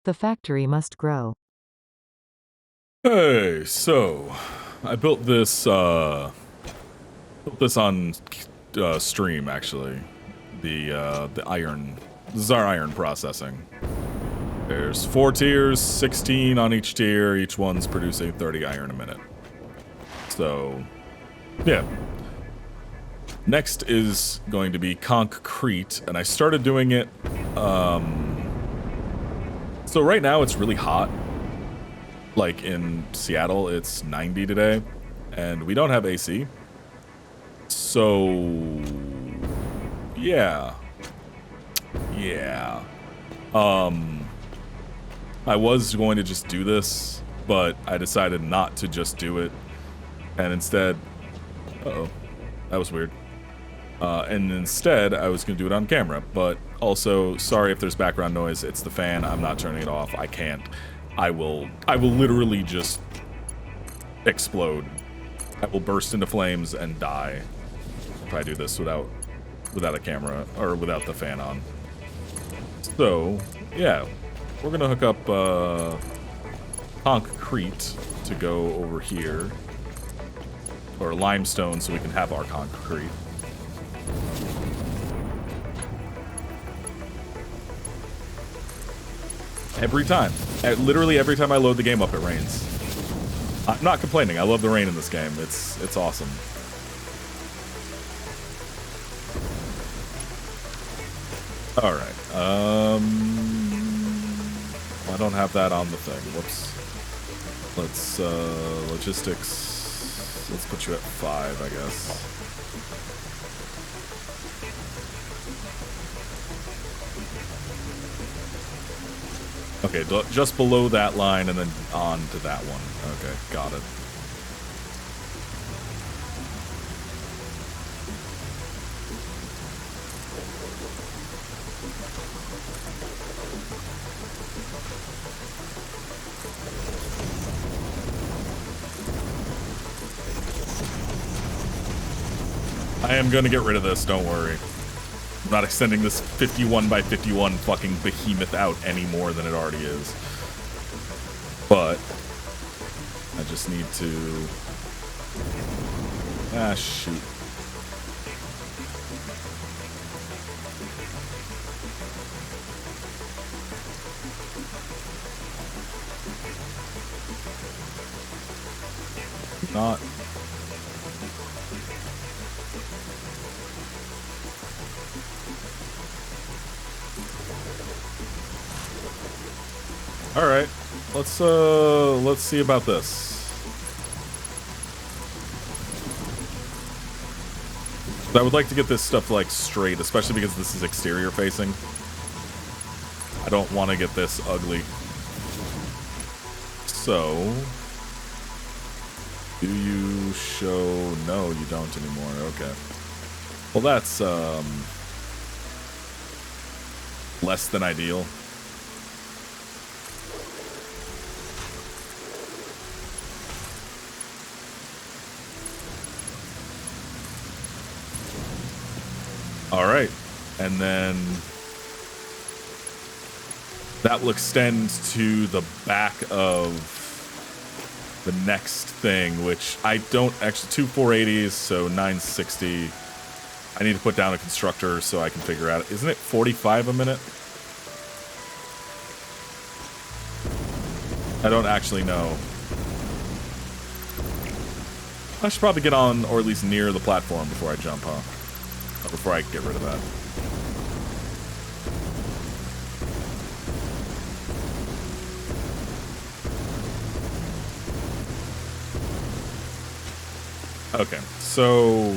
The factory must grow. Hey, so I built this on stream actually. The iron. This is our iron processing. There's 4 tiers, 16 on each tier. Each one's producing 30 iron a minute. So, yeah. Next is going to be concrete, and I started doing it. So right now it's really hot. Like in Seattle, it's 90 today, and we don't have AC. So, yeah. I was going to just do this, but I decided not to just do it, and instead, that was weird. And instead, I was going to do it on camera, but also, sorry if there's background noise, it's the fan, I'm not turning it off, I can't. I will literally just explode. I will burst into flames and die if I do this without a camera, or without the fan on. So, yeah, we're gonna hook up concrete to go over here, or limestone so we can have our concrete. Every time. Literally every time I load the game up, it rains. I'm not complaining. I love the rain in this game. It's awesome. All right. I don't have that on the thing. Whoops. Let's logistics. Let's put you at 5, I guess. Okay, just below that line and then on to that one. Okay, got it. I am gonna get rid of this, don't worry. I'm not extending this 51 by 51 fucking behemoth out any more than it already is. But I just need to... Ah, shoot. Not... All right, let's see about this. I would like to get this stuff like straight, especially because this is exterior facing. I don't want to get this ugly. So, do you show? No, you don't anymore. Okay. Well, that's less than ideal. All right, and then that will extend to the back of the next thing, which I don't actually, 2 480s, so 960. I need to put down a constructor so I can figure out, isn't it 45 a minute? I don't actually know. I should probably get on, or at least near the platform before I jump, huh? Before I get rid of that. Okay, so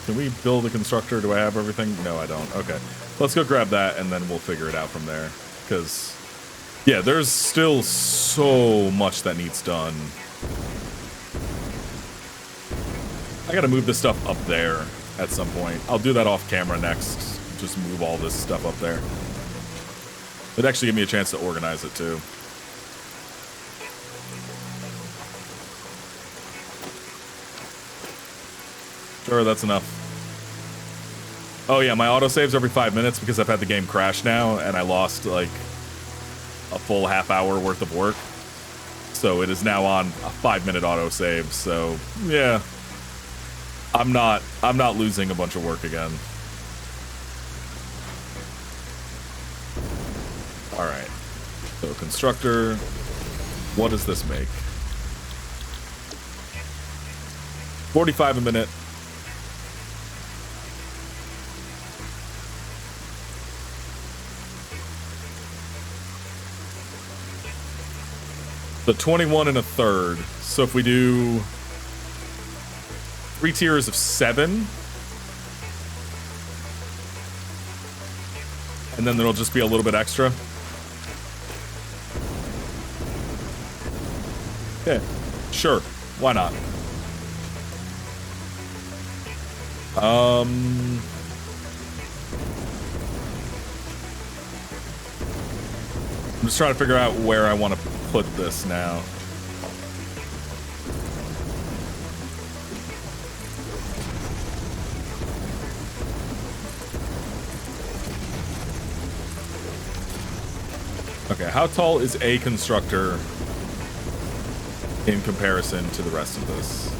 can we build a constructor? Do I have everything? No, I don't. Okay, let's go grab that and then we'll figure it out from there. Because, yeah, there's still so much that needs done. I gotta move this stuff up there at some point. I'll do that off camera next. Just move all this stuff up there. It'd actually give me a chance to organize it too. Sure, that's enough. Oh yeah, my autosaves every 5 minutes because I've had the game crash now and I lost like a full half hour worth of work. So it is now on a 5-minute autosave. So yeah, I'm not losing a bunch of work again. All right. So constructor, what does this make? 45 a minute. So 21 and a third. So if we do 3 tiers of 7, and then there'll just be a little bit extra. Yeah, sure. Why not? I'm just trying to figure out where I want to put this now. Okay, how tall is a constructor in comparison to the rest of this?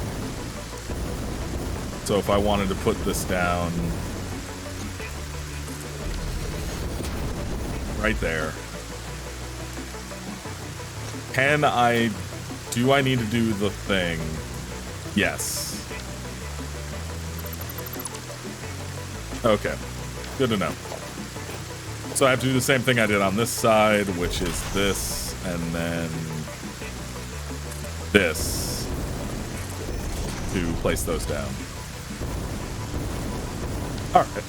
So if I wanted to put this down right there, do I need to do the thing? Yes. Okay, good to know. So I have to do the same thing I did on this side, which is this, and then this to place those down. All right.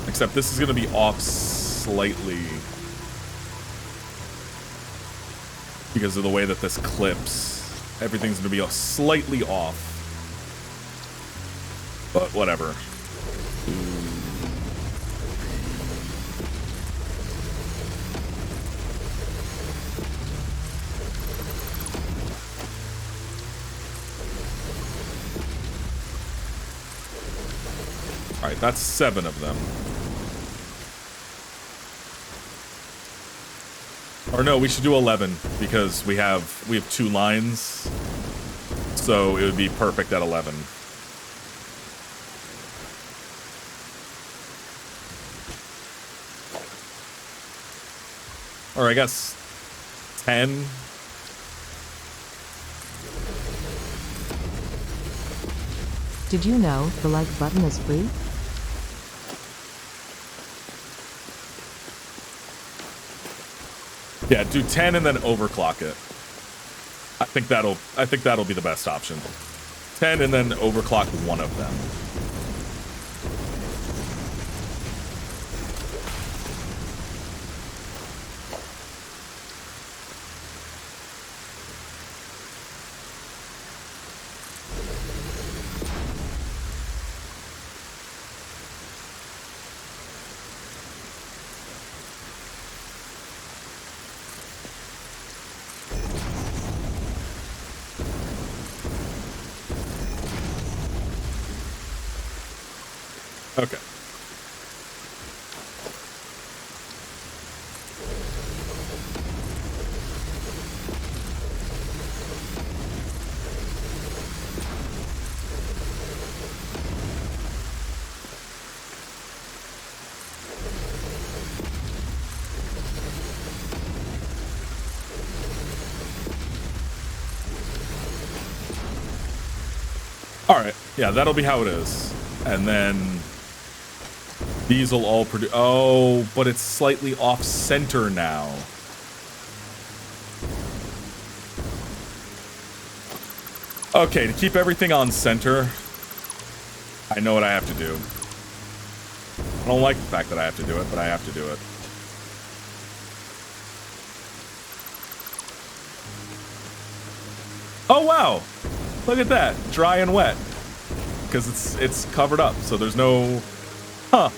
Except this is going to be off slightly because of the way that this clips. Everything's going to be slightly off. But whatever. All right, that's 7 of them. Or no, we should do 11 because we have 2 lines. So it would be perfect at 11. Or I guess 10. Did you know the like button is free? Yeah, do 10 and then overclock it. I think that'll be the best option. 10 and then overclock one of them. Okay. All right. Yeah, that'll be how it is. And then these will all produce. Oh, but it's slightly off center now. Okay, to keep everything on center, I know what I have to do. I don't like the fact that I have to do it, but I have to do it. Oh, wow. Look at that. Dry and wet. Because it's covered up, so there's no... Huh.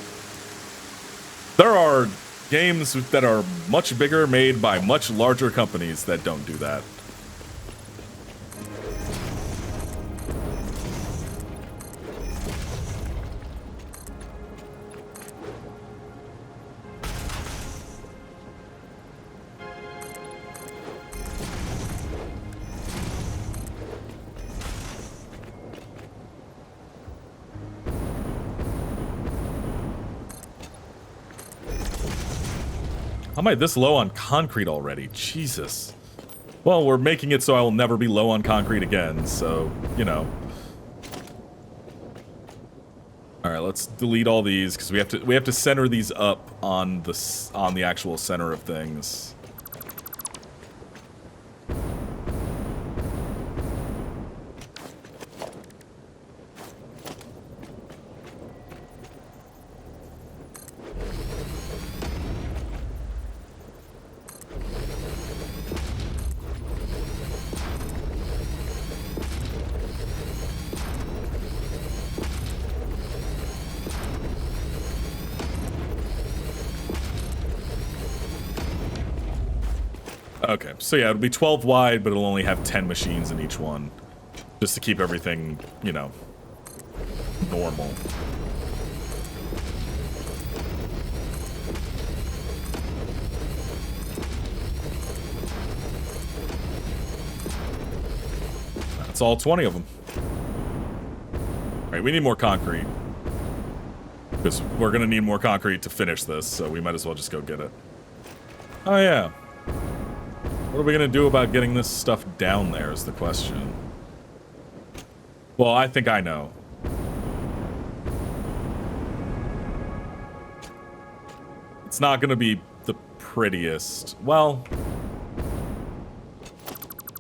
There are games that are much bigger, made by much larger companies that don't do that. How am I this low on concrete already? Jesus. Well, we're making it so I will never be low on concrete again, so, you know. All right, let's delete all these because we have to center these up on the actual center of things. Okay, so yeah, it'll be 12 wide, but it'll only have 10 machines in each one. Just to keep everything, you know, normal. That's all 20 of them. Alright, we need more concrete. Because we're gonna need more concrete to finish this, so we might as well just go get it. Oh yeah. What are we gonna do about getting this stuff down there is the question. Well, I think I know. It's not gonna be the prettiest. Well...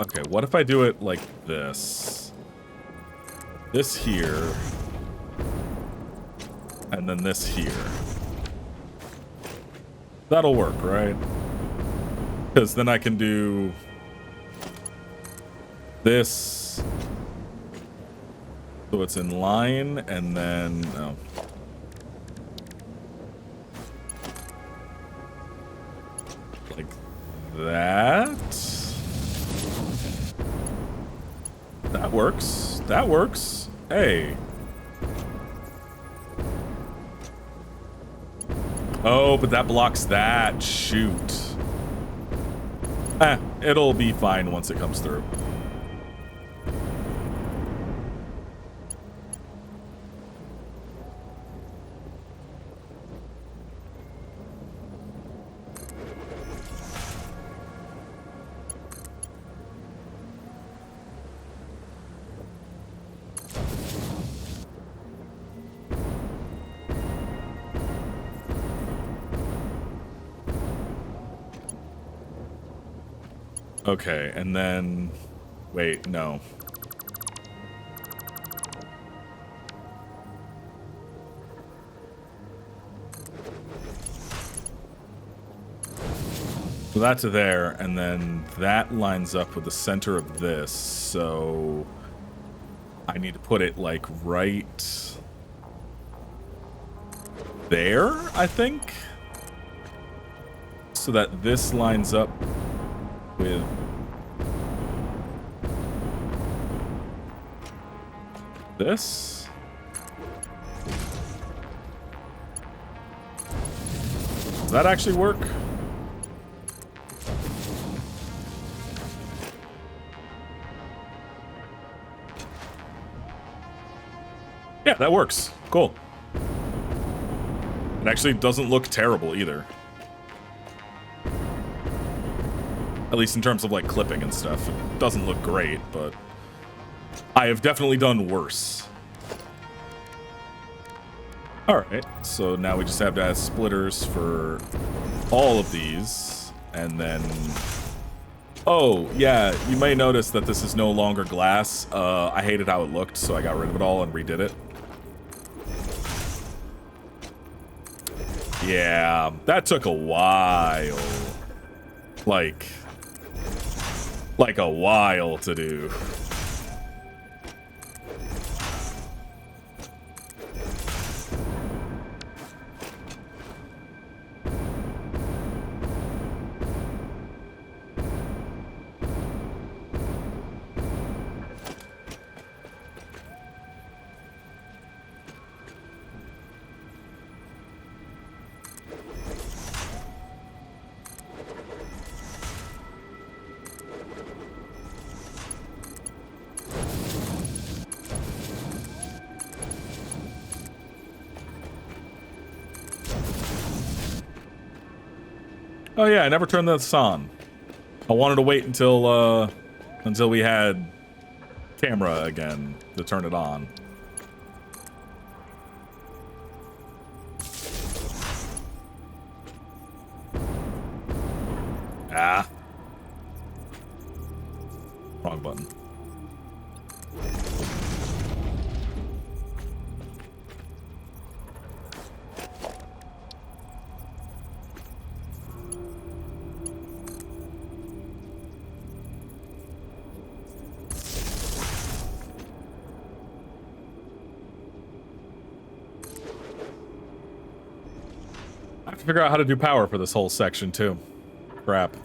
Okay, what if I do it like this? This here. And then this here. That'll work, right? Because then I can do this, so it's in line, and then oh. Like that. That works. That works. Hey. Oh, but that blocks that. Shoot. It'll be fine once it comes through. Okay, and then... Wait, no. So that's there, and then that lines up with the center of this, so... I need to put it, like, right... there, I think? So that this lines up with this. Does that actually work? Yeah, that works. Cool. It actually doesn't look terrible either. At least in terms of, like, clipping and stuff. It doesn't look great, but I have definitely done worse. Alright, so now we just have to add splitters for all of these, and then... Oh, yeah, you may notice that this is no longer glass. I hated how it looked, so I got rid of it all and redid it. Yeah, that took a while. Like a while to do. Oh yeah, I never turned this on. I wanted to wait until we had camera again to turn it on. Ah. Wrong button. I have to figure out how to do power for this whole section too. Crap.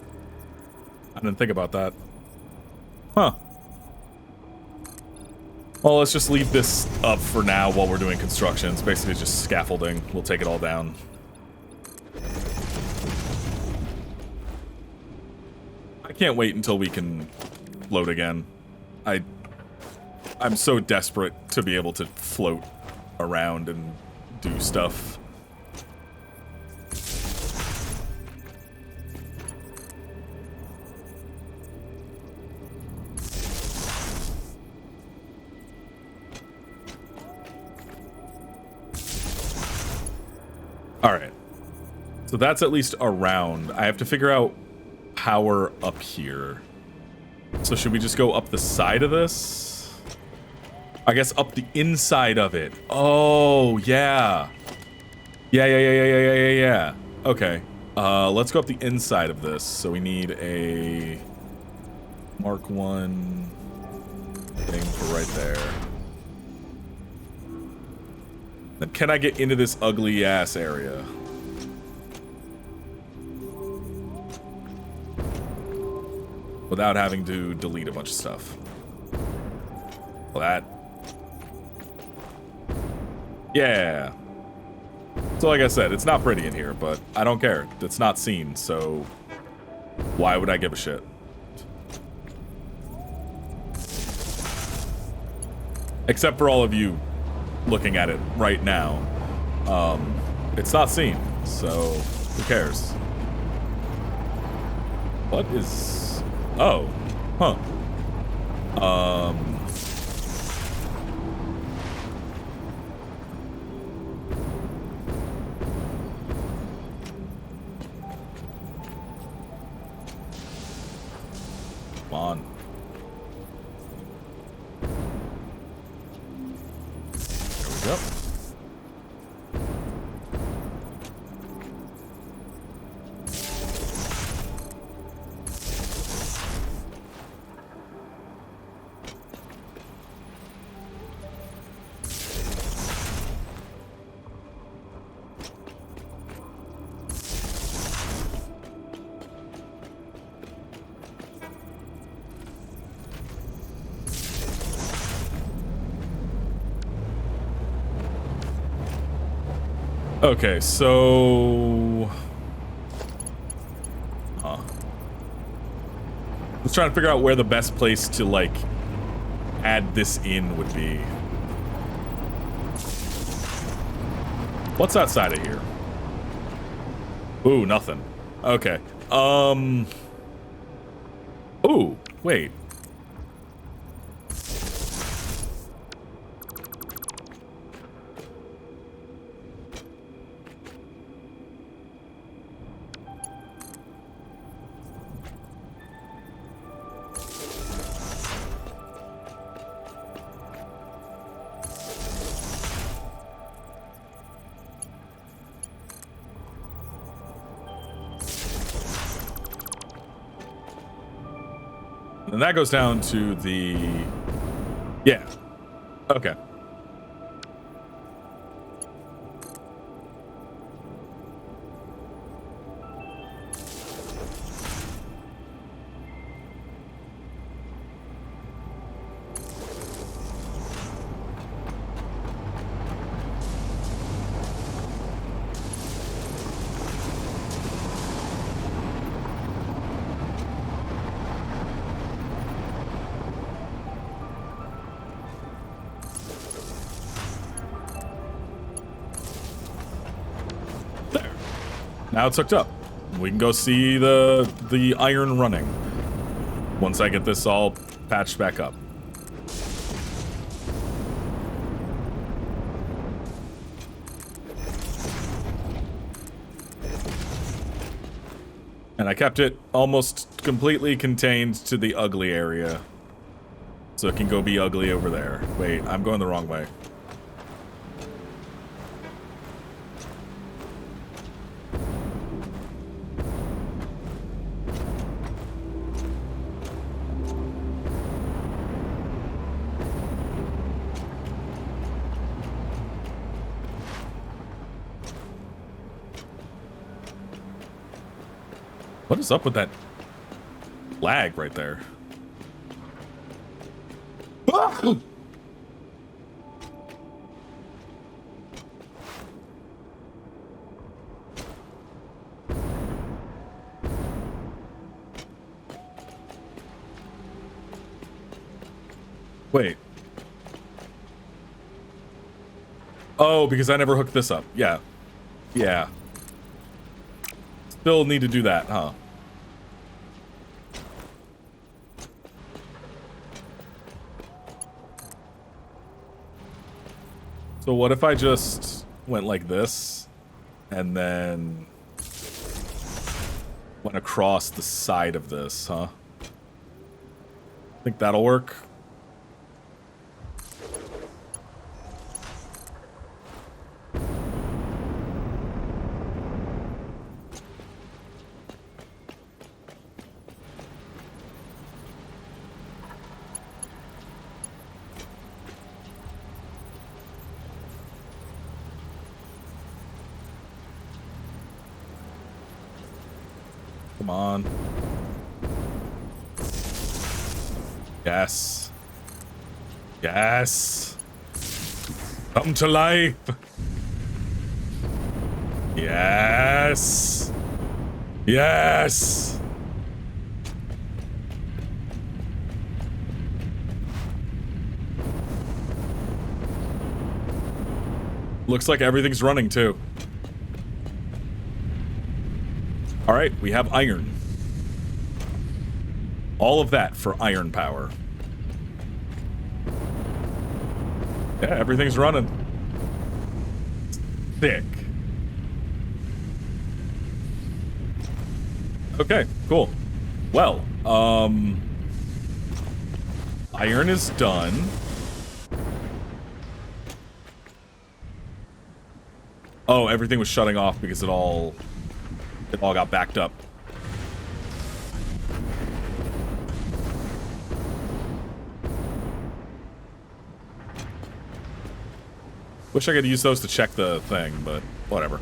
I didn't think about that. Huh. Well, let's just leave this up for now while we're doing construction. It's basically just scaffolding. We'll take it all down. I can't wait until we can float again. I'm so desperate to be able to float around and do stuff. All right. So that's at least around. I have to figure out power up here. So should we just go up the side of this? I guess up the inside of it. Oh, yeah. Yeah. Okay. Let's go up the inside of this. So we need a Mark 1 thing for right there. Then can I get into this ugly ass area? Without having to delete a bunch of stuff. Well, that. Yeah. So like I said, it's not pretty in here, but I don't care. It's not seen, so why would I give a shit? Except for all of you looking at it right now. It's not seen, so who cares? What is... Oh. Huh. Come on. There we go. Okay, so... I was trying to figure out where the best place to, like, add this in would be. What's outside of here? Ooh, nothing. Okay. Ooh, wait. And that goes down to the... Yeah. Okay. Now it's hooked up. We can go see the iron running once I get this all patched back up. And I kept it almost completely contained to the ugly area. So it can go be ugly over there. Wait, I'm going the wrong way. What is up with that lag right there? Wait. Oh, because I never hooked this up. Yeah. Yeah. Still need to do that, huh? So what if I just went like this and then went across the side of this, huh? Think that'll work? Come on. Yes. Yes. Come to life. Yes. Yes. Looks like everything's running too. All right, we have iron. All of that for iron power. Yeah, everything's running. Thick. Okay, cool. Well, iron is done. Oh, everything was shutting off because it all got backed up. Wish I could use those to check the thing, but whatever.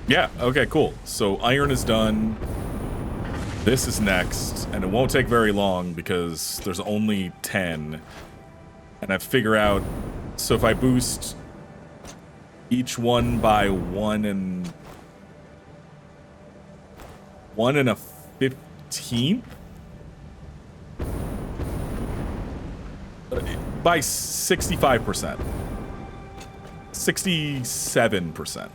Yeah, okay, cool. So iron is done. This is next, and it won't take very long because there's only 10. And I figure out, so if I boost each one by 1 and a 15th? By 65%. 67%.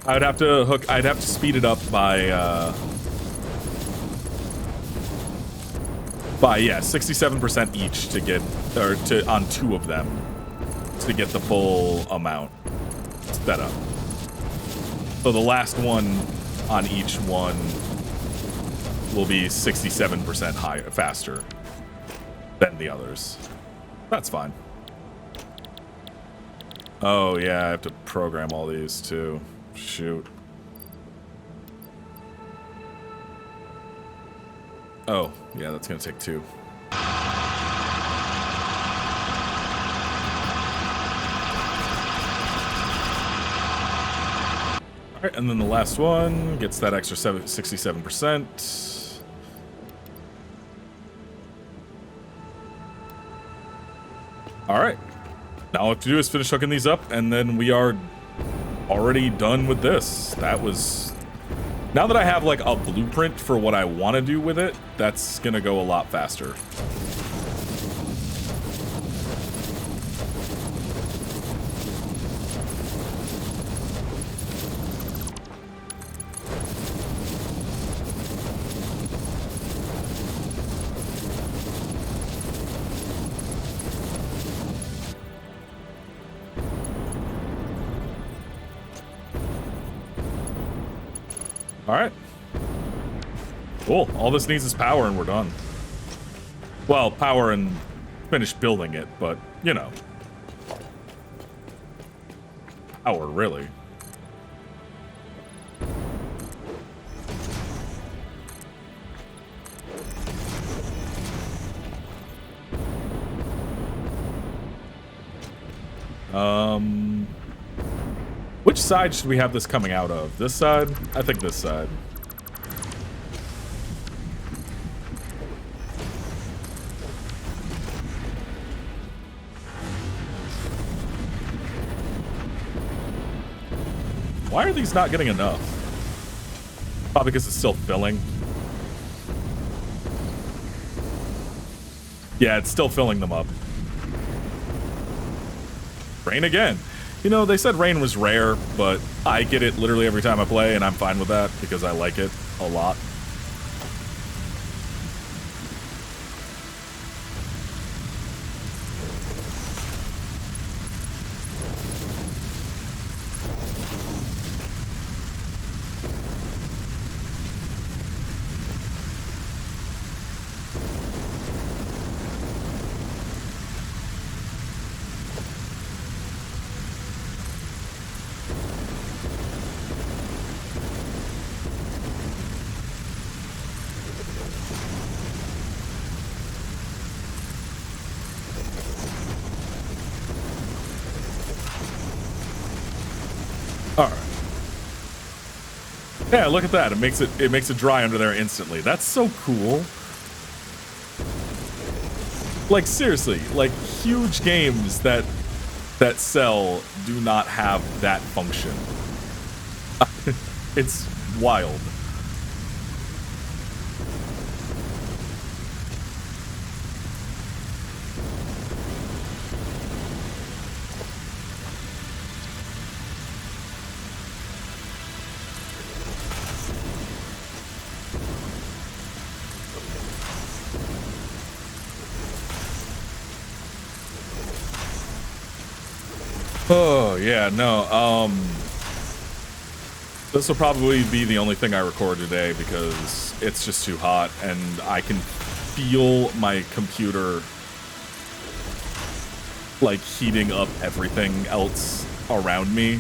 I'd have to speed it up by yeah, 67% each to get, or to, on 2 of them, to get the full amount sped up. So the last one on each one will be 67% higher, faster than the others. That's fine. Oh yeah, I have to program all these too. Shoot. Oh, yeah, that's gonna take 2. Alright, and then the last one gets that extra 67%. Alright. Now all we have to do is finish hooking these up, and then we are already done with this. That was Now that I have like a blueprint for what I want to do with it, that's gonna go a lot faster. All right. Cool. All this needs is power and we're done. Well, power and finish building it, but, you know. Power, really. Which side should we have this coming out of? This side? I think this side. Why are these not getting enough? Probably because it's still filling. Yeah, it's still filling them up. Rain again. You know, they said rain was rare, but I get it literally every time I play, and I'm fine with that because I like it a lot. All right. Yeah, look at that. It makes it dry under there instantly. That's so cool. Like seriously, like huge games that sell do not have that function. It's wild. Oh, yeah, no, this will probably be the only thing I record today because it's just too hot and I can feel my computer like heating up everything else around me,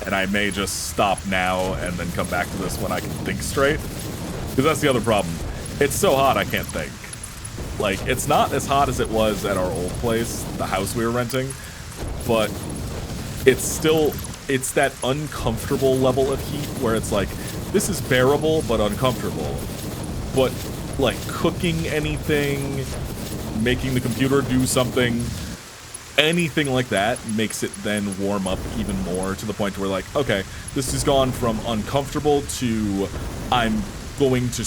and I may just stop now and then come back to this when I can think straight, because that's the other problem. It's so hot I can't think. Like, it's not as hot as it was at our old place, the house we were renting, but it's that uncomfortable level of heat where it's like, this is bearable but uncomfortable. But like cooking anything, making the computer do something, anything like that makes it then warm up even more to the point where like, okay, this has gone from uncomfortable to I'm going to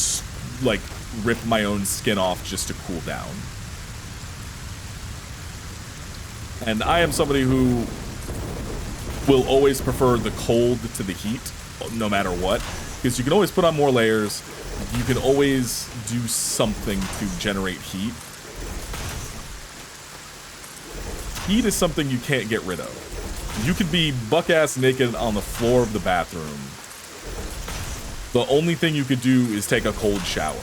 like rip my own skin off just to cool down. And I am somebody who will always prefer the cold to the heat, no matter what, because you can always put on more layers. You can always do something to generate heat. Heat is something you can't get rid of. You could be buck-ass naked on the floor of the bathroom. The only thing you could do is take a cold shower.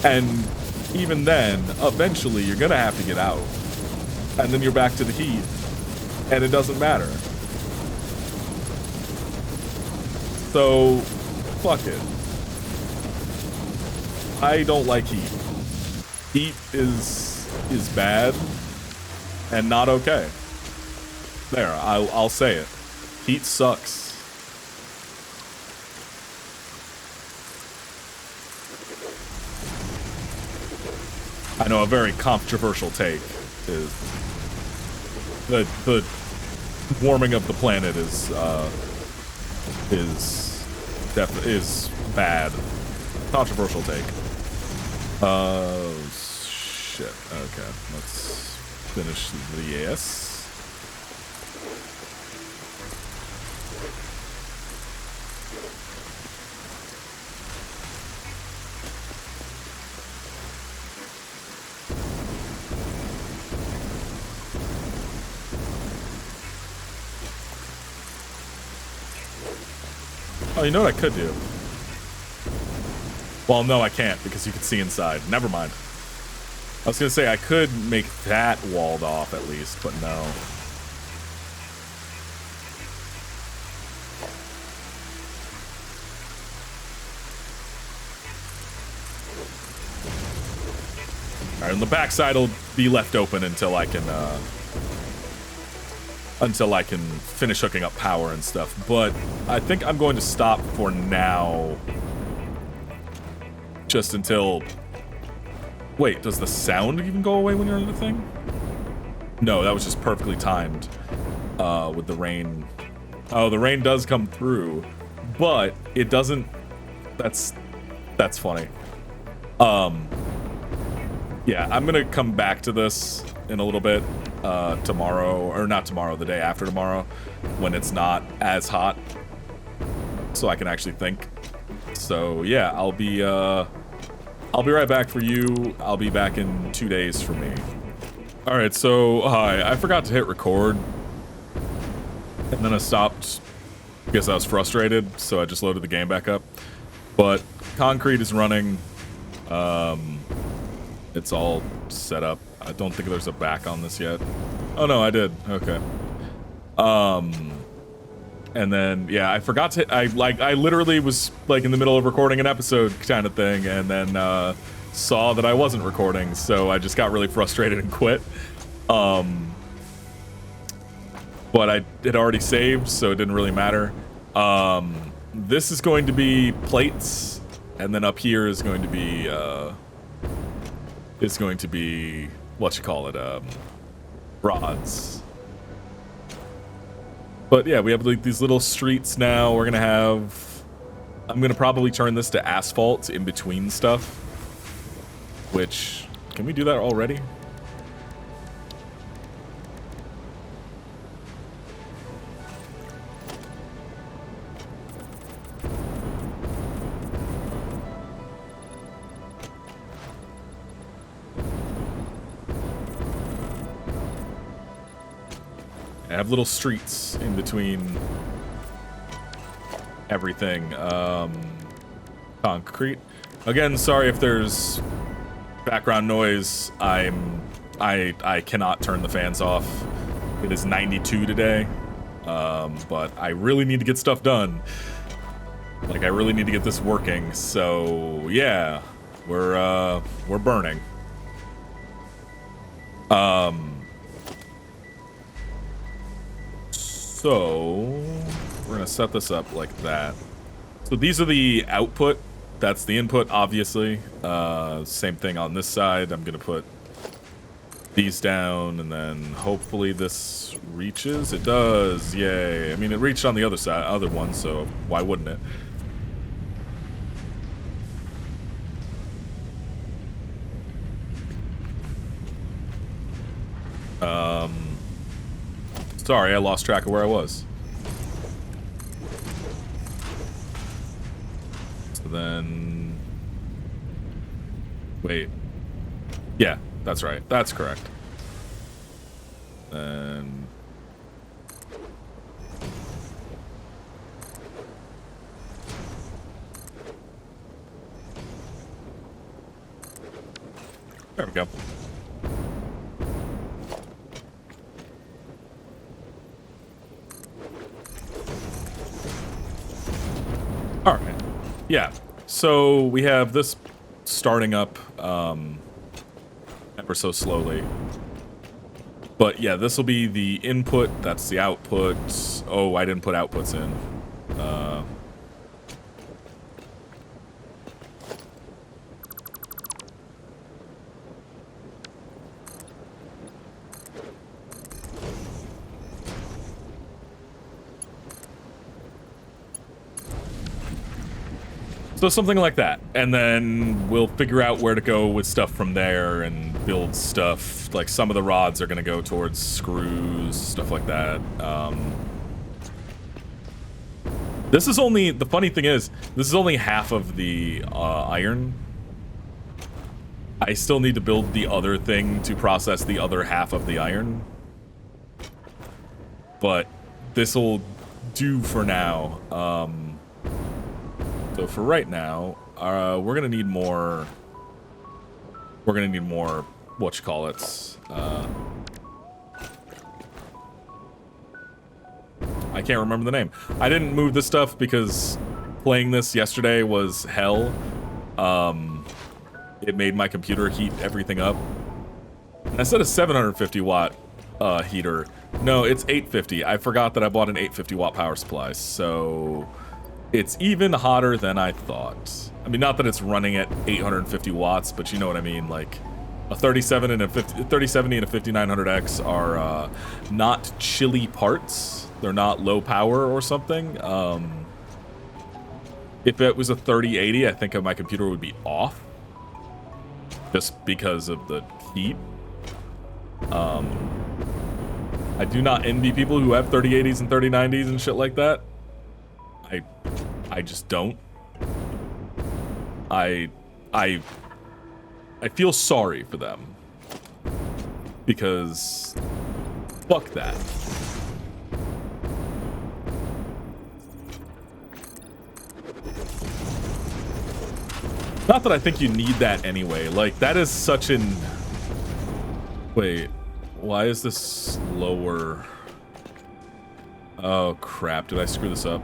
And even then, eventually you're gonna have to get out. And then you're back to the heat. And it doesn't matter. So, fuck it. I don't like heat. Heat is bad and not okay. There, I'll say it. Heat sucks. I know a very controversial take is the warming of the planet is is bad. Controversial take. Shit. Okay, let's finish this. Oh, you know what I could do? Well, no, I can't because you can see inside. Never mind. I was gonna say I could make that walled off at least, but no. All right, and the backside will be left open until I can finish hooking up power and stuff. But I think I'm going to stop for now. Just until... Wait, does the sound even go away when you're in the thing? No, that was just perfectly timed with the rain. Oh, the rain does come through, but it doesn't... That's funny. Yeah, I'm gonna come back to this in a little bit tomorrow, or not tomorrow, the day after tomorrow, when it's not as hot, so I can actually think. So yeah, I'll be right back for you. I'll be back in 2 days for me. All right, so hi, I forgot to hit record, and then I stopped because I was frustrated, so I just loaded the game back up. But Concrete is running. It's all set up. I don't think there's a back on this yet. Oh no, I did. Okay. And then yeah, I forgot to. I literally was like in the middle of recording an episode kind of thing, and then saw that I wasn't recording, so I just got really frustrated and quit. But I had already saved, so it didn't really matter. This is going to be plates, and then up here is going to be what you call it, rods. But yeah, we have like these little streets now. We're gonna have, I'm gonna probably turn this to asphalt in between stuff, which, can we do that already? I have little streets in between everything. Concrete. Again, sorry if there's background noise. I cannot turn the fans off. It is 92 today. But I really need to get stuff done. Like, I really need to get this working. So yeah, we're burning. So we're gonna set this up like that. So these are the output. That's the input, obviously. Same thing on this side. I'm gonna put these down, and then hopefully this reaches. It does, yay. I mean, it reached on the other side, other one, so why wouldn't it? Sorry, I lost track of where I was. So then... Wait. Yeah, that's right. That's correct. And... There we go. All right. Yeah. So we have this starting up ever so slowly. But yeah, this will be the input. That's the output. Oh, I didn't put outputs in. So something like that. And then we'll figure out where to go with stuff from there and build stuff. Like some of the rods are going to go towards screws, stuff like that. This is only, the funny thing is, this is only half of the iron. I still need to build the other thing to process the other half of the iron. But this will do for now. So for right now, we're gonna need more. We're gonna need more. Whatchamacallits. I can't remember the name. I didn't move this stuff because playing this yesterday was hell. It made my computer heat everything up. And I said a 750 watt heater. No, it's 850. I forgot that I bought an 850 watt power supply, so it's even hotter than I thought. I mean, not that it's running at 850 watts, but you know what I mean. Like a 3070 and a 5900X are not chilly parts. They're not low power or something. If it was a 3080, I think my computer would be off just because of the heat. I do not envy people who have 3080s and 3090s and shit like that. I just don't. I feel sorry for them because fuck that. Not that I think you need that anyway. Like, that is such an... Wait, why is this lower? Oh, crap. Did I screw this up?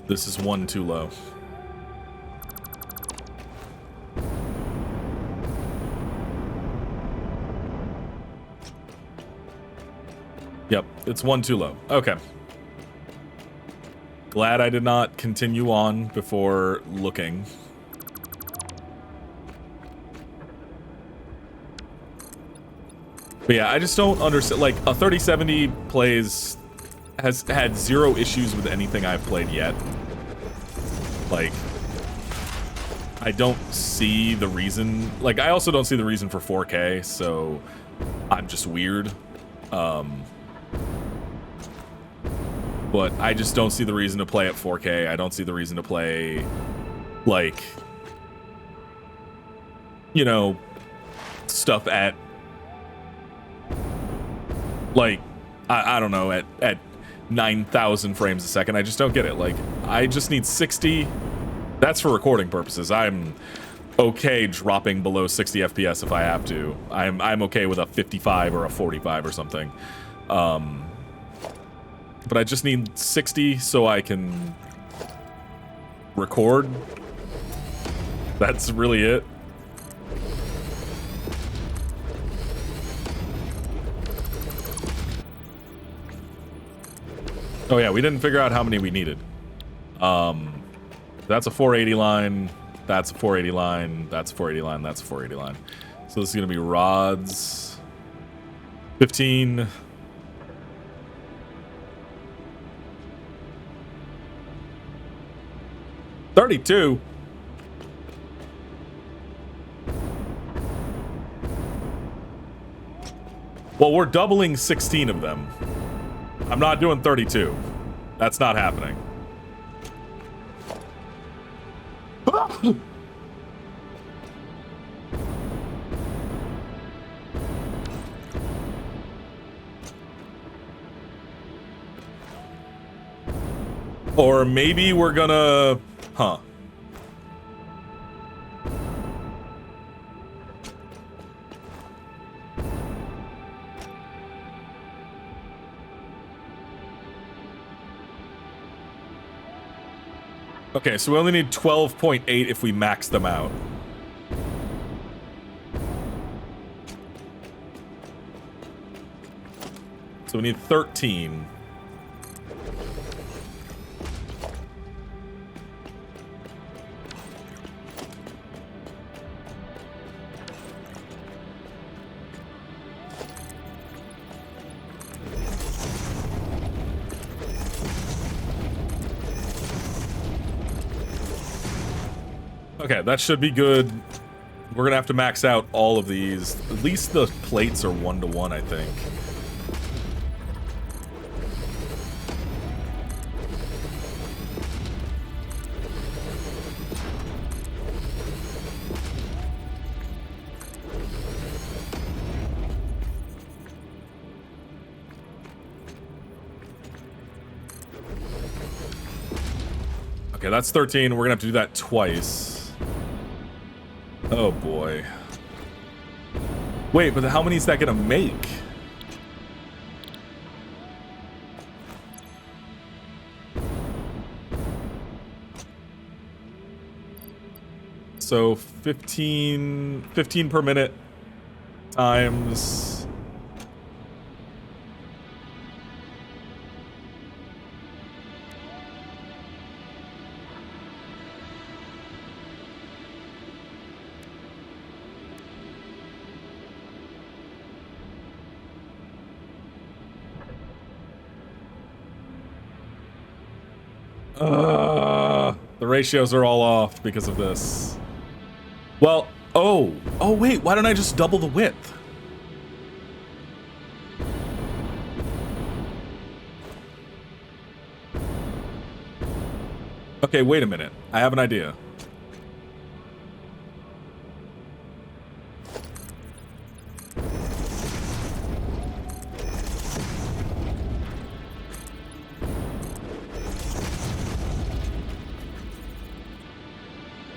This is one too low. Yep, it's one too low. Okay. Glad I did not continue on before looking. But yeah, I just don't understand. Like, a 3070 has had zero issues with anything I've played yet. Like, I don't see the reason. Like, I also don't see the reason for 4K, so I'm just weird. But I just don't see the reason to play at 4K. I don't see the reason to play, like, you know, stuff at, like, I don't know, at 9,000 frames a second. I just don't get it. Like, I just need 60. That's for recording purposes. I'm okay dropping below 60 FPS if I have to. I'm okay with a 55 or a 45 or something. But I just need 60 so I can record. That's really it. Oh yeah, we didn't figure out how many we needed. That's a 480 line, that's a 480 line, that's a 480 line, that's a 480 line. So this is gonna be rods. 15. $32. Well, we're doubling 16 of them. I'm not doing 32. That's not happening. Or maybe we're gonna... Huh. Okay, so we only need 12.8 if we max them out. So we need 13. Okay, that should be good. We're gonna have to max out all of these. At least the plates are 1-to-1, I think. Okay, that's 13. We're gonna have to do that twice. Oh boy. Wait, but how many is that gonna make? So 15 per minute times... the ratios are all off because of this. Well, oh wait, why don't I just double the width? Okay, wait a minute. I have an idea.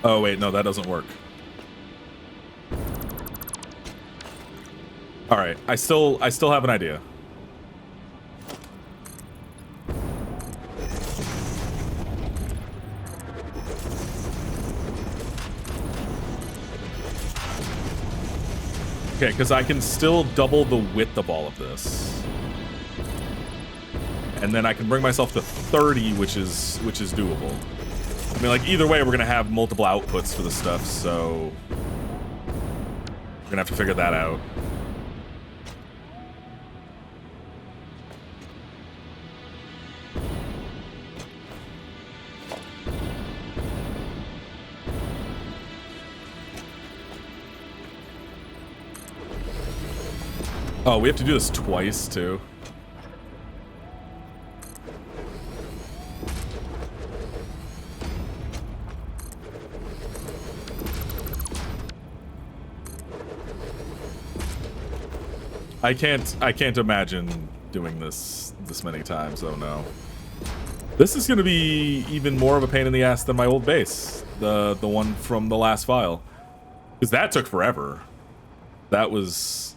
Oh wait, no, that doesn't work. All right, I still have an idea. Okay, because I can still double the width of all of this. And then I can bring myself to 30, which is doable. I mean, like, either way, we're gonna have multiple outputs for the stuff, so we're gonna have to figure that out. Oh, we have to do this twice, too. I can't imagine doing this many times. Oh no. This is gonna be even more of a pain in the ass than my old base. The one from the last file. Because that took forever. That was...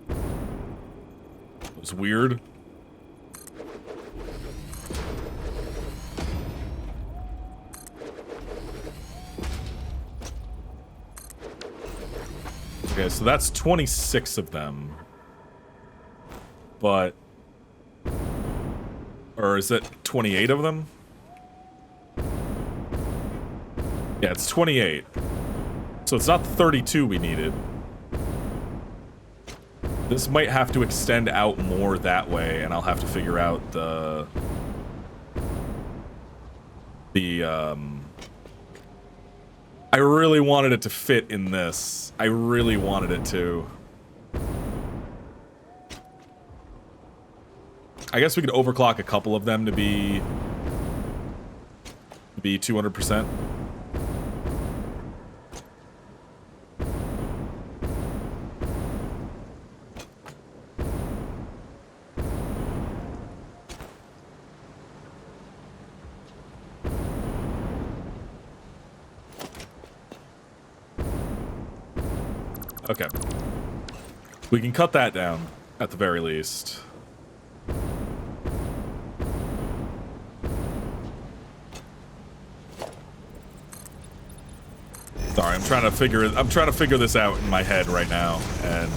It was weird. Okay, so that's 26 of them. But... Or is it 28 of them? Yeah, it's 28. So it's not the 32 we needed. This might have to extend out more that way, and I'll have to figure out the I really wanted it to fit in this. I really wanted it to. I guess we could overclock a couple of them to be 200%. Okay. We can cut that down, at the very least. Sorry, I'm trying to figure this out in my head right now, and...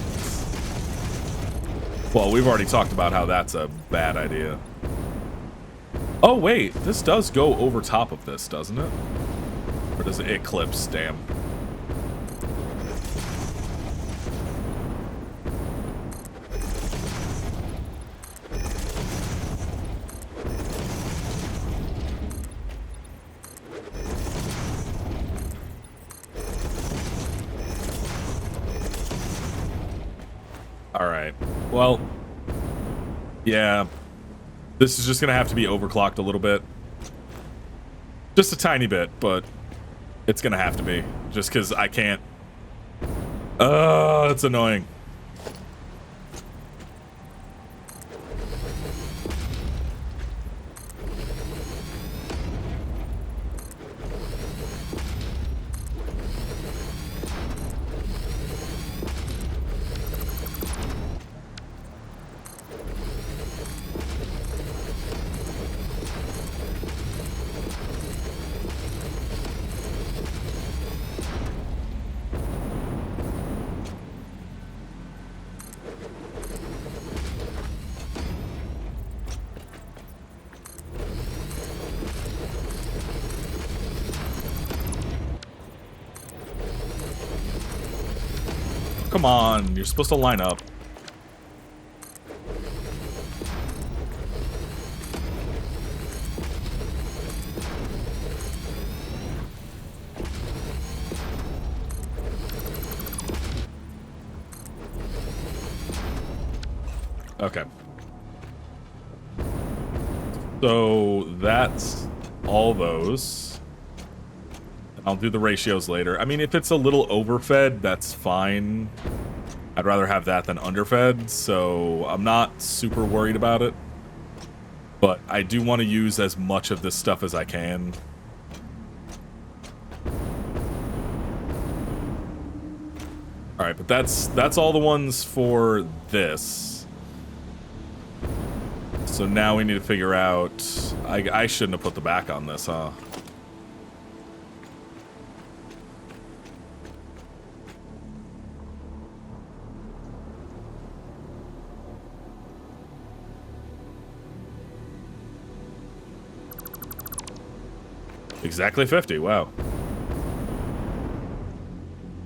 Well, we've already talked about how that's a bad idea. Oh, wait, this does go over top of this, doesn't it? Or does it eclipse? Damn. All right. Well, yeah. This is just going to have to be overclocked a little bit. Just a tiny bit, but it's going to have to be. Just because I can't. It's annoying. Come on, you're supposed to line up. Okay. So that's all those. I'll do the ratios later. I mean, if it's a little overfed, that's fine. I'd rather have that than underfed, so I'm not super worried about it. But I do want to use as much of this stuff as I can. Alright, but that's all the ones for this. So now we need to figure out... I shouldn't have put the back on this, huh? Exactly 50, wow.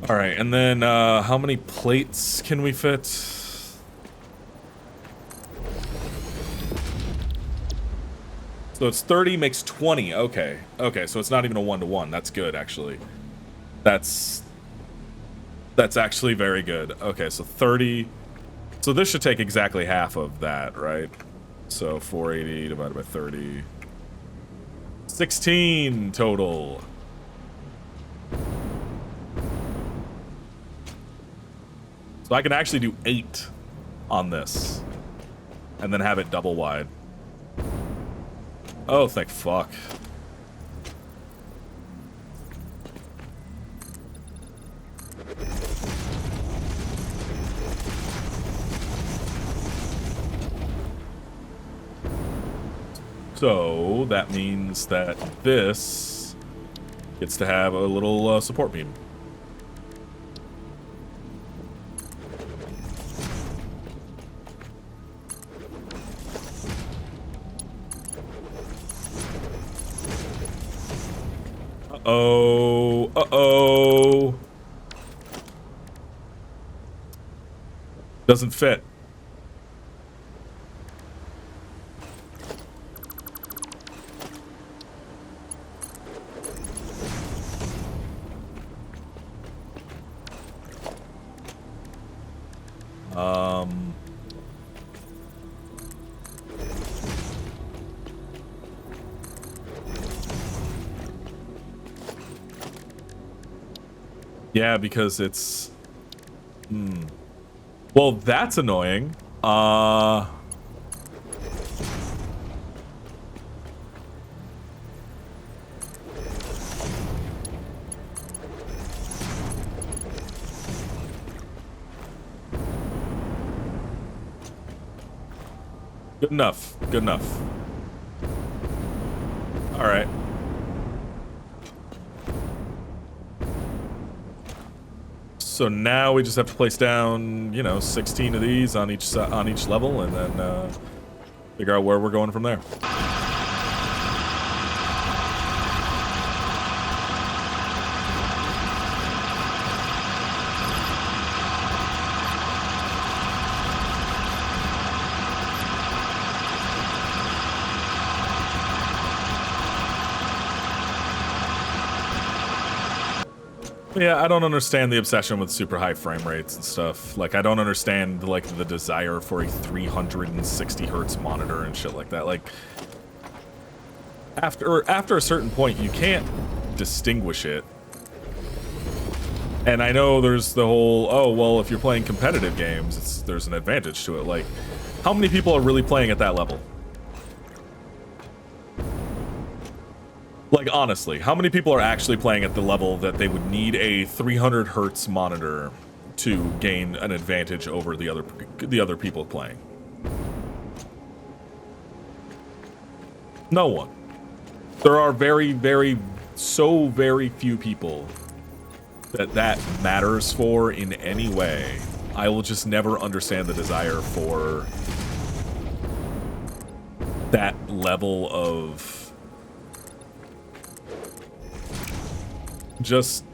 Alright, and then how many plates can we fit? So it's 30 makes 20, okay. Okay, so it's not even a 1-to-1, that's good actually. That's actually very good. Okay, so 30, so this should take exactly half of that, right? So 480 divided by 30. 16 total. So I can actually do 8 on this. And then have it double wide. Oh, thank fuck. So that means that this gets to have a little support beam. Uh-oh. Uh-oh. Doesn't fit. Yeah, because it's... Well, that's annoying. Good enough. Good enough. All right. So now we just have to place down, you know, 16 of these on each level, and then figure out where we're going from there. Yeah, I don't understand the obsession with super high frame rates and stuff. Like, I don't understand, like, the desire for a 360 hertz monitor and shit like that. Like, after a certain point, you can't distinguish it. And I know there's the whole, oh, well, if you're playing competitive games, there's an advantage to it. Like, how many people are really playing at that level? Like, honestly, how many people are actually playing at the level that they would need a 300 hertz monitor to gain an advantage over the other people playing? No one. There are so very few people that matters for in any way. I will just never understand the desire for that level of just,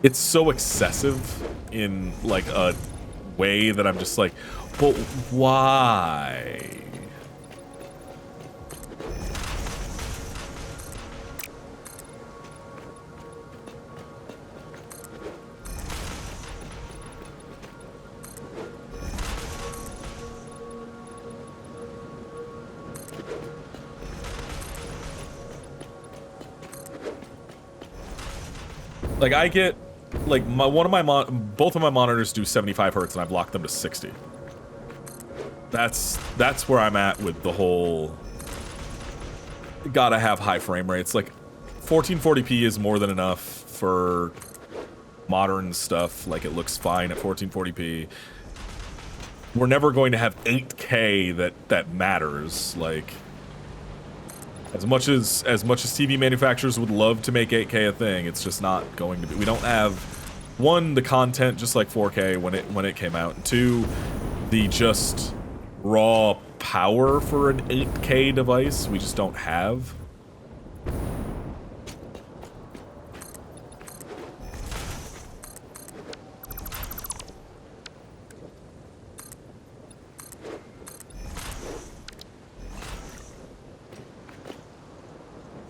it's so excessive in like a way that I'm just like, but why? Like, I get, like, both of my monitors do 75 hertz, and I've locked them to 60. That's where I'm at with the whole gotta have high frame rates. Like, 1440p is more than enough for modern stuff. Like, it looks fine at 1440p. We're never going to have 8K that matters. Like, as much as TV manufacturers would love to make 8K a thing, it's just not going to be. We don't have, one, the content just like 4K when it came out, and two, the just raw power for an 8K device we just don't have.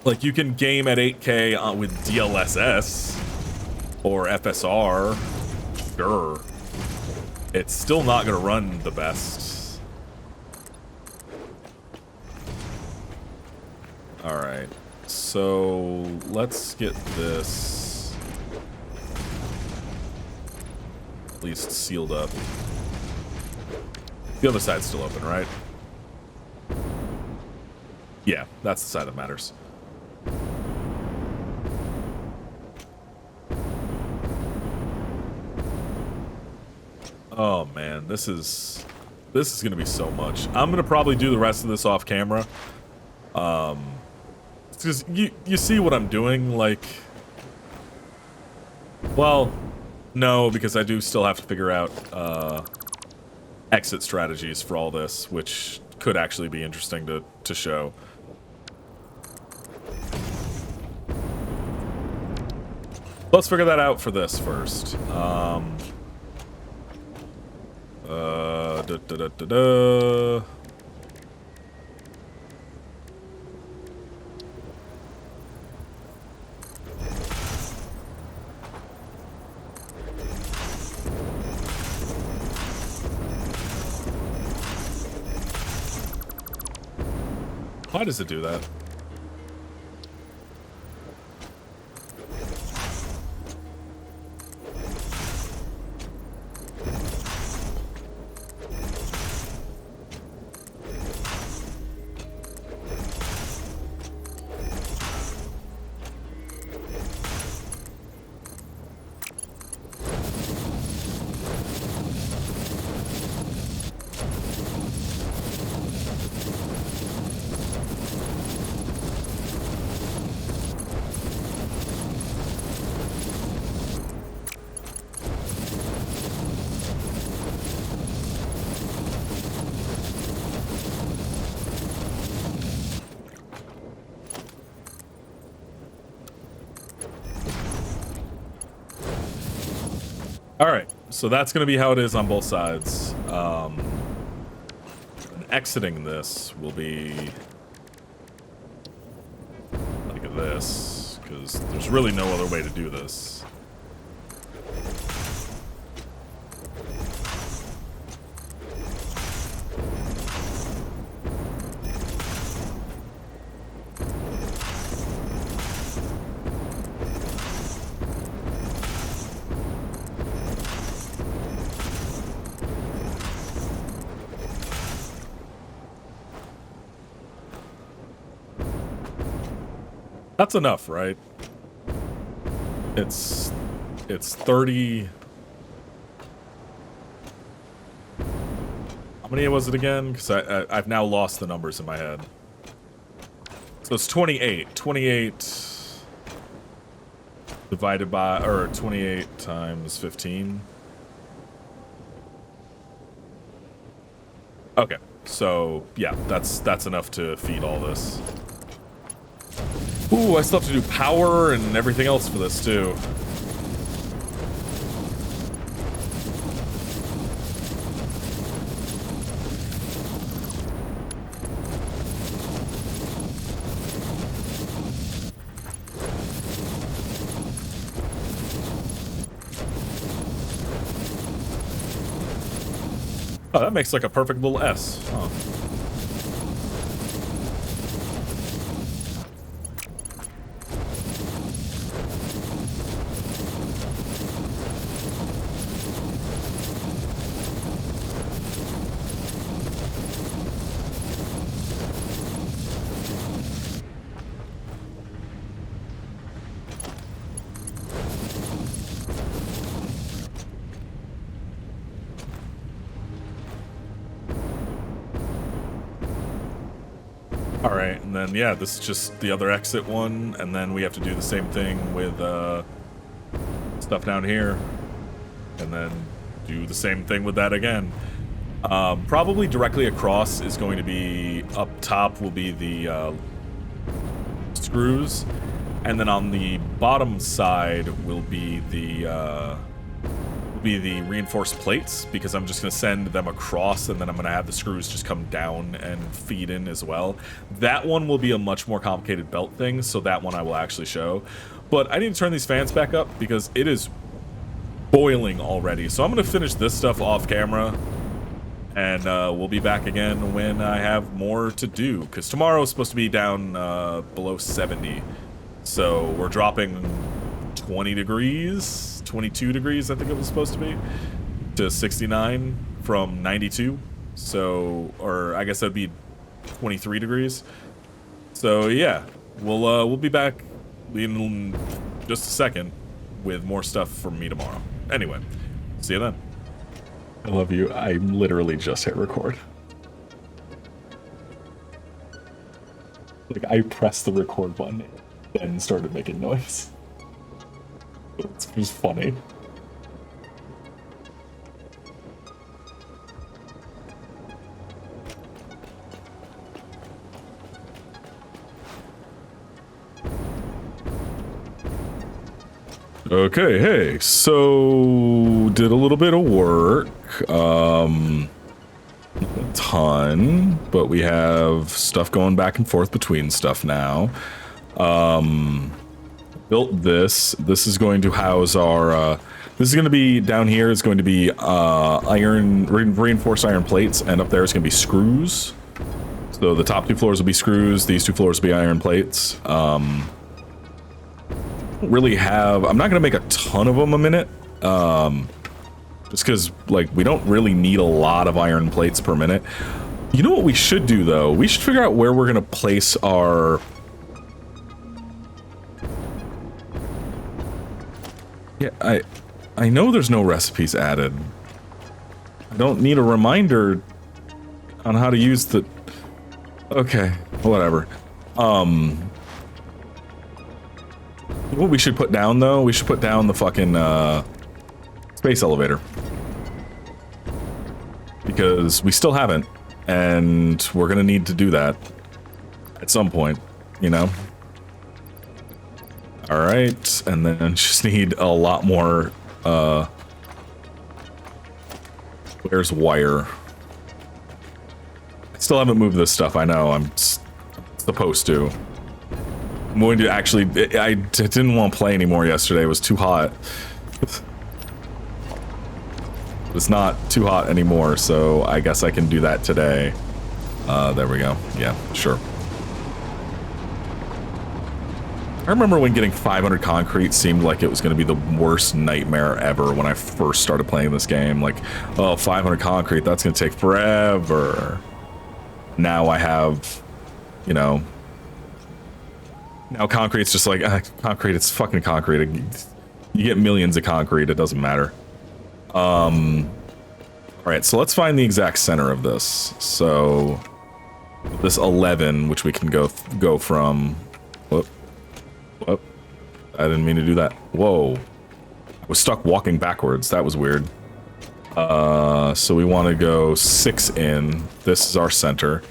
Like, you can game at 8K with DLSS or FSR, sure. It's still not gonna run the best. All right, so let's get this at least sealed up. The other side's still open, right? Yeah, that's the side that matters. Oh man, this is gonna be so much. I'm gonna probably do the rest of this off camera. Because you see what I'm doing, like, well, no, because I do still have to figure out exit strategies for all this, which could actually be interesting to show. Let's figure that out for this first. Why does it do that? All right, so that's going to be how it is on both sides. Exiting this will be like this, because there's really no other way to do this. That's enough, right? It's 30. How many was it again? Because I've now lost the numbers in my head. So it's 28. 28 divided by, or 28 times 15. Okay, so yeah, that's enough to feed all this. Ooh, I still have to do power and everything else for this too. Oh, that makes like a perfect little S. Huh. Alright, and then, yeah, this is just the other exit one, and then we have to do the same thing with, stuff down here. And then do the same thing with that again. Probably directly across is going to be, up top will be the, screws, and then on the bottom side will be the reinforced plates, because I'm just going to send them across, and then I'm going to have the screws just come down and feed in as well. That one will be a much more complicated belt thing, so that one I will actually show. But I need to turn these fans back up because it is boiling already. So I'm going to finish this stuff off camera, and we'll be back again when I have more to do, because tomorrow is supposed to be down below 70. So we're dropping 20 degrees, 22 degrees, I think it was supposed to be, to 69 from 92. So, or I guess that'd be 23 degrees. So yeah, we'll be back in just a second with more stuff from me tomorrow. Anyway, see you then. I love you. I literally just hit record. Like, I pressed the record button and started making noise. It's just funny. Okay, hey, so did a little bit of work. Not a ton, but we have stuff going back and forth between stuff now. Built this. This is going to house our, this is going to be, down here is going to be reinforced iron plates, and up there is going to be screws. So the top two floors will be screws, these two floors will be iron plates. Really have, I'm not going to make a ton of them a minute, just because, like, we don't really need a lot of iron plates per minute. You know what we should do, though? We should figure out where we're going to place our... Yeah, I know there's no recipes added. I don't need a reminder on how to use the... Okay, whatever. What we should put down, though, we should put down the fucking space elevator, because we still haven't, and we're gonna need to do that at some point, you know. All right, and then just need a lot more. Where's wire? I still haven't moved this stuff. I know I'm supposed to. I'm going to actually, didn't want to play anymore yesterday. It was too hot. It's not too hot anymore, so I guess I can do that today. There we go. Yeah, sure. I remember when getting 500 concrete seemed like it was going to be the worst nightmare ever when I first started playing this game. Like, oh, 500 concrete, that's going to take forever. Now I have, you know, now concrete's just like, concrete, it's fucking concrete. You get millions of concrete, it doesn't matter. All right, so let's find the exact center of this. So this 11, which we can go from, whoop. Whoop. I didn't mean to do that. Whoa. I was stuck walking backwards. That was weird. So we want to go 6 in. This is our center.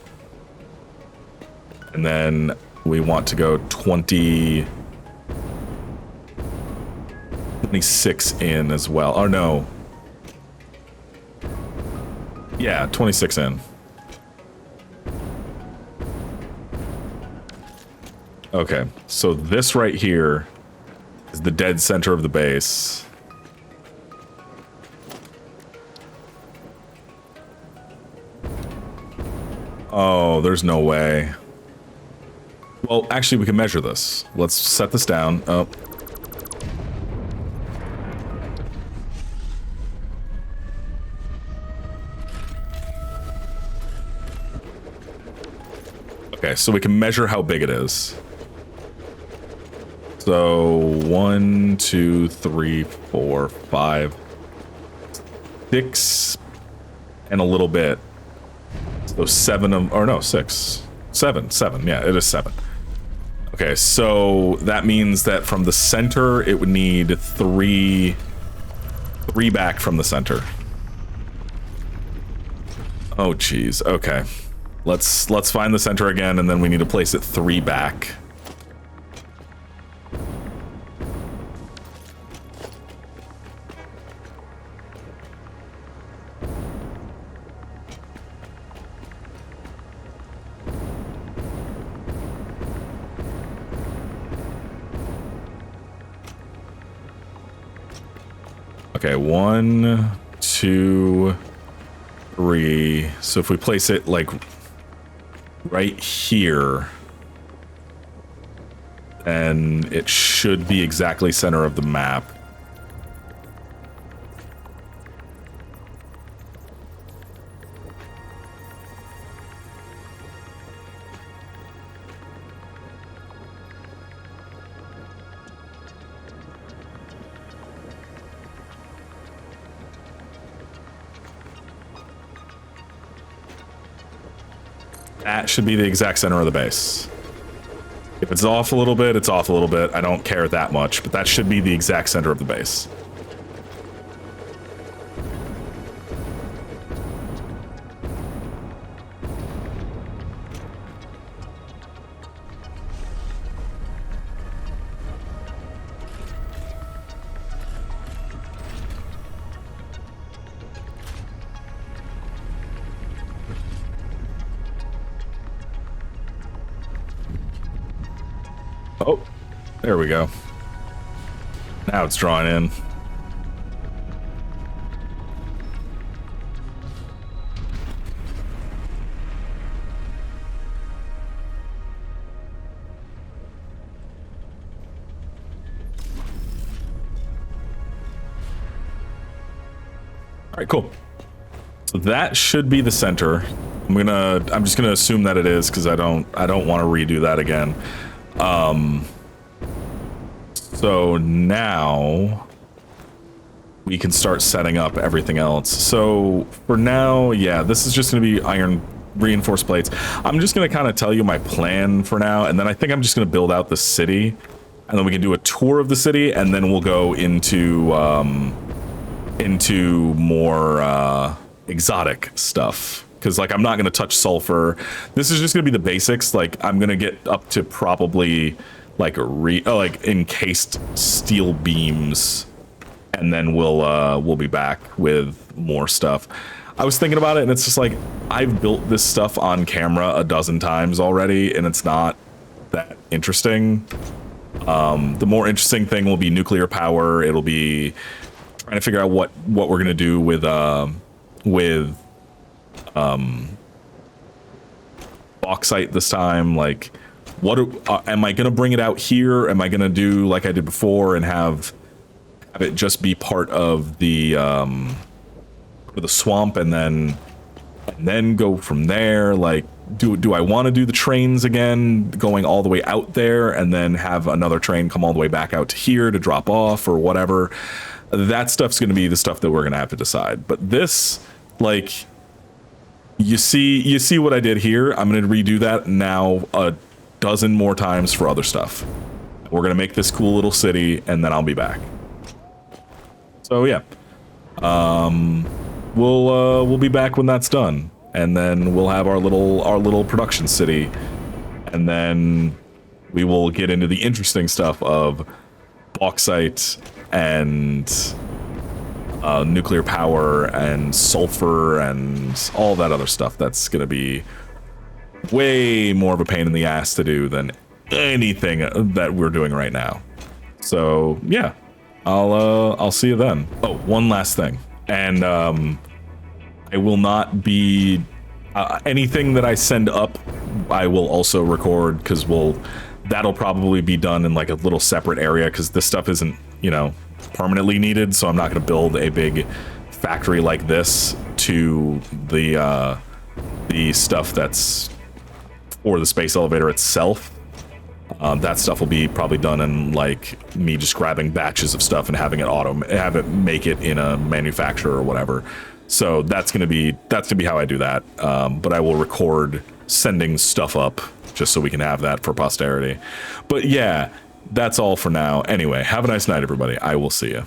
And then we want to go 26 in as well. Oh, no. Yeah, 26 in. Okay, so this right here is the dead center of the base. Oh, there's no way. Well, actually, we can measure this. Let's set this down. Oh. Okay, so we can measure how big it is. So 1, 2, 3, 4, 5, 6, and a little bit. So 7 of, or no, 6, 7. Yeah, it is 7. Okay, so that means that from the center, it would need 3 back from the center. Oh, geez. Okay, let's find the center again, and then we need to place it 3 back. Okay, 1, 2, 3. So if we place it like right here, then it should be exactly center of the map. That should be the exact center of the base. If it's off a little bit, it's off a little bit. I don't care that much, but that should be the exact center of the base. Oh, there we go. Now it's drawing in. All right, cool. So that should be the center. I'm just gonna assume that it is because I don't want to redo that again. So now we can start setting up everything else. So for now, yeah, this is just going to be iron reinforced plates. I'm just going to kind of tell you my plan for now, and then I think I'm just going to build out the city, and then we can do a tour of the city, and then we'll go into more exotic stuff. Because like I'm not going to touch sulfur. This is just going to be the basics. Like I'm going to get up to probably like like encased steel beams, and then we'll be back with more stuff. I was thinking about it, and it's just like I've built this stuff on camera a dozen times already, and it's not that interesting. The more interesting thing will be nuclear power. It'll be trying to figure out what we're gonna do with bauxite this time. Like, what am I gonna bring it out here? Am I gonna do like I did before and have it just be part of the swamp and then go from there? Like, do I want to do the trains again, going all the way out there and then have another train come all the way back out to here to drop off or whatever? That stuff's going to be the stuff that we're going to have to decide. But this, like, you see what I did here? I'm going to redo that now a dozen more times for other stuff. We're going to make this cool little city and then I'll be back. So yeah. We'll be back when that's done, and then we'll have our little production city, and then we will get into the interesting stuff of bauxite and nuclear power and sulfur and all that other stuff. That's gonna be way more of a pain in the ass to do than anything that we're doing right now. So yeah, I'll see you then. Oh, one last thing. And I will not be anything that I send up, I will also record, because that'll probably be done in like a little separate area, because this stuff isn't, you know, permanently needed. So I'm not going to build a big factory like this to the stuff that's for the space elevator itself. That stuff will be probably done in like me just grabbing batches of stuff and having it make it in a manufacturer or whatever. So that's gonna be how I do that. But I will record sending stuff up just so we can have that for posterity. But yeah, that's all for now. Anyway, have a nice night, everybody. I will see you.